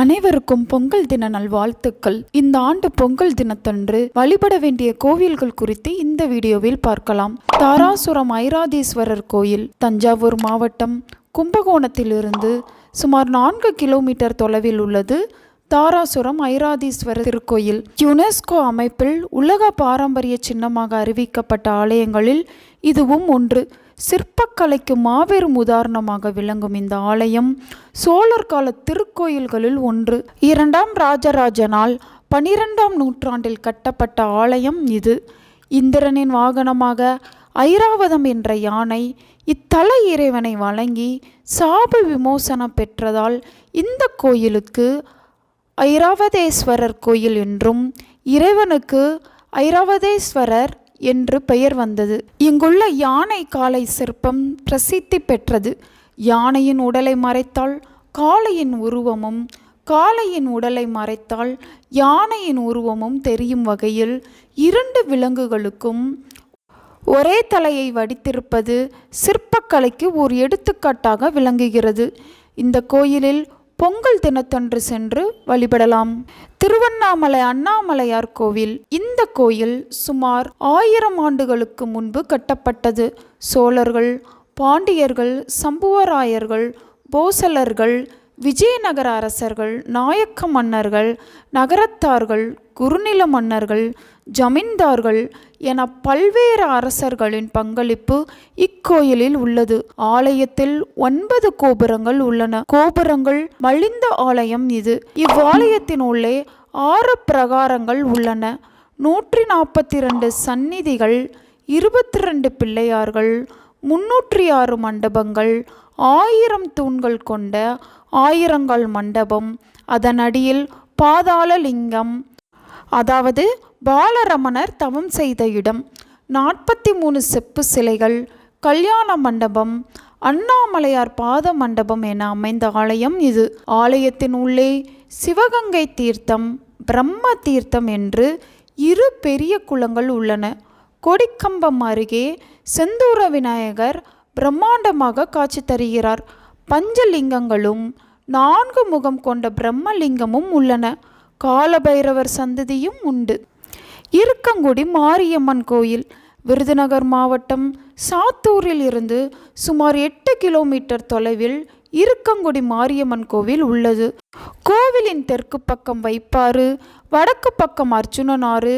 அனைவருக்கும் பொங்கல் தின நல்வாழ்த்துக்கள். இந்த ஆண்டு பொங்கல் தினத்தன்று வழிபட வேண்டிய கோவில்கள் குறித்து இந்த வீடியோவில் பார்க்கலாம். தாராசுரம் ஐராதீஸ்வரர் கோயில் தஞ்சாவூர் மாவட்டம் கும்பகோணத்திலிருந்து சுமார் 4 கிலோமீட்டர் தொலைவில் உள்ளது. தாராசுரம் ஐராதீஸ்வரர் திருக்கோயில் யுனெஸ்கோ அமைப்பில் உலக பாரம்பரிய சின்னமாக அறிவிக்கப்பட்ட ஆலயங்களில் இதுவும் ஒன்று. சிற்பக்கலைக்கு மாபெரும் உதாரணமாக விளங்கும் இந்த ஆலயம் சோழர் கால திருக்கோயில்களில் ஒன்று. 2ஆம் ராஜராஜனால் 12ஆம் நூற்றாண்டில் கட்டப்பட்ட ஆலயம் இது. இந்திரனின் வாகனமாக ஐராவதம் என்ற யானை இத்தல இறைவனை வழங்கி சாப விமோசனம் பெற்றதால் இந்த கோயிலுக்கு ஐராவதேஸ்வரர் கோயில் என்றும் இறைவனுக்கு ஐராவதேஸ்வரர் என்று பெயர் வந்தது. இங்குள்ள யானை காளை சிற்பம் பிரசித்தி பெற்றது. யானையின் உடலை மறைத்தால் காளையின் உருவமும், காளையின் உடலை மறைத்தால் யானையின் உருவமும் தெரியும் வகையில் 2 விலங்குகளுக்கும் ஒரே தலையை வடித்திருப்பது சிற்பக்கலைக்கு ஒரு எடுத்துக்காட்டாக விளங்குகிறது. இந்த கோயிலில் பொங்கல் தினத்தன்று சென்று வழிபடலாம். திருவண்ணாமலை அண்ணாமலையார் கோவில். இந்த கோயில் சுமார் 1000 ஆண்டுகளுக்கு முன்பு கட்டப்பட்டது. சோழர்கள், பாண்டியர்கள், சம்புவராயர்கள், போசலர்கள், விஜயநகர அரசர்கள், நாயக்க மன்னர்கள், நகரத்தார்கள், குறுநில மன்னர்கள், ஜமீன்தார்கள் என பல்வேறு அரசர்களின் பங்களிப்பு இக்கோயிலில் உள்ளது. ஆலயத்தில் 9 கோபுரங்கள் உள்ளன. கோபுரங்கள் மலிந்த ஆலயம் இது. இவ்வாலயத்தின் உள்ளே 6 பிரகாரங்கள் உள்ளன. 142 சந்நிதிகள், 22 பிள்ளையார்கள், 306 மண்டபங்கள், 1000 தூண்கள் கொண்ட 1000 மண்டபம், அதன் அடியில் பாதாள லிங்கம், அதாவது பாலரமணர் தவம் செய்த இடம், 43 செப்பு சிலைகள், கல்யாண மண்டபம், அண்ணாமலையார் பாத மண்டபம் என அமைந்த ஆலயம் இது. ஆலயத்தின் உள்ளே சிவகங்கை தீர்த்தம், பிரம்ம தீர்த்தம் என்று 2 பெரிய குளங்கள் உள்ளன. கொடிக்கம்பம் அருகே செந்தூர விநாயகர் பிரம்மாண்டமாக காட்சி தருகிறார். பஞ்சலிங்கங்களும் 4 முகம் கொண்ட பிரம்மலிங்கமும் உள்ளன. காலபைரவர் சந்ததியும் உண்டு. இருக்கங்குடி மாரியம்மன் கோயில். விருதுநகர் மாவட்டம் சாத்தூரில் இருந்து சுமார் 8 கிலோமீட்டர் தொலைவில் இருக்கங்குடி மாரியம்மன் கோவில் உள்ளது. கோவிலின் தெற்கு பக்கம் வைப்பாறு, வடக்கு பக்கம் அர்ஜுனனாறு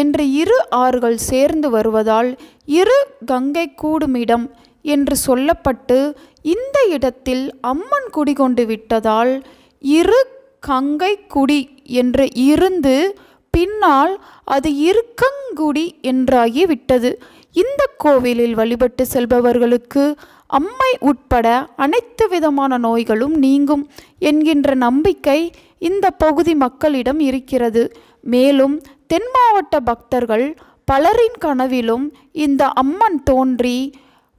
என்று 2 ஆறுகள் சேர்ந்து வருவதால் இரு கங்கை கூடுமிடம் என்று சொல்லப்பட்டு இந்த இடத்தில் அம்மன் குடிகொண்டு விட்டதால் இரு கங்கை குடி என்று இருந்து பின்னால் அது இருக்கங்குடி என்றாகி விட்டது. இந்த கோவிலில் வழிபட்டு செல்பவர்களுக்கு அம்மை உட்பட அனைத்து விதமான நோய்களும் நீங்கும் என்கின்ற நம்பிக்கை இந்த பகுதி மக்களிடம் இருக்கிறது. மேலும் தென் மாவட்ட பக்தர்கள் பலரின் கனவிலும் இந்த அம்மன் தோன்றி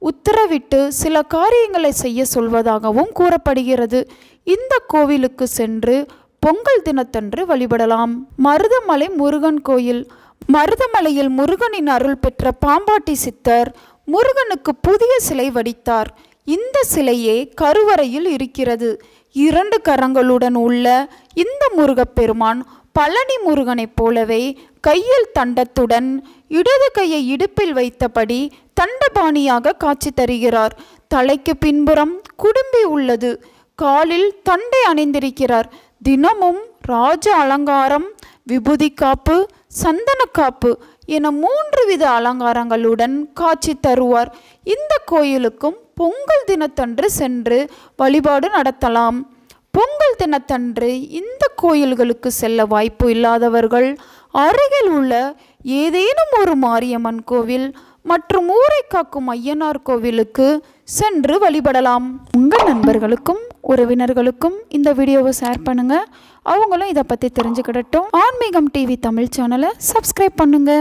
உத்தரவிட்டு சில காரியங்களை செய்ய சொல்வதாகவும் கூறப்படுகிறது. இந்த கோவிலுக்கு சென்று பொங்கல் தினத்தன்று வழிபடலாம். மருதமலை முருகன் கோயில். மருதமலையில் முருகனின் அருள் பெற்ற பாம்பாட்டி சித்தர் முருகனுக்கு புதிய சிலை வடித்தார். இந்த சிலையே கருவறையில் இருக்கிறது. 2 கரங்களுடன் உள்ள இந்த முருகப்பெருமான் பழனி முருகனைப் போலவே கையில் தண்டத்துடன் இடது கையை இடுப்பில் வைத்தபடி தண்டபாணியாக காட்சி தருகிறார். தலைக்கு பின்புறம் குடும்பி உள்ளது. காலில் தண்டை அணிந்திருக்கிறார். தினமும் ராஜ அலங்காரம், விபூதி காப்பு, சந்தன காப்பு என 3 வித அலங்காரங்களுடன் காட்சி தருவார். இந்த கோயிலுக்கும் பொங்கல் தினத்தன்று சென்று வழிபாடு நடத்தலாம். பொங்கல் தினத்தன்று இந்த கோயில்களுக்கு செல்ல வாய்ப்பு இல்லாதவர்கள் அருகில் உள்ள ஏதேனும் ஒரு மாரியம்மன் கோவில் மற்றும் ஊரை காக்கும் ஐயனார் கோவிலுக்கு சென்று வழிபடலாம். உங்கள் நண்பர்களுக்கும் உறவினர்களுக்கும் இந்த வீடியோவை ஷேர் பண்ணுங்க. அவங்களும் இதை பற்றி தெரிஞ்சுக்கிடட்டும். ஆன்மீகம் டிவி தமிழ் சேனலை சப்ஸ்கிரைப் பண்ணுங்க.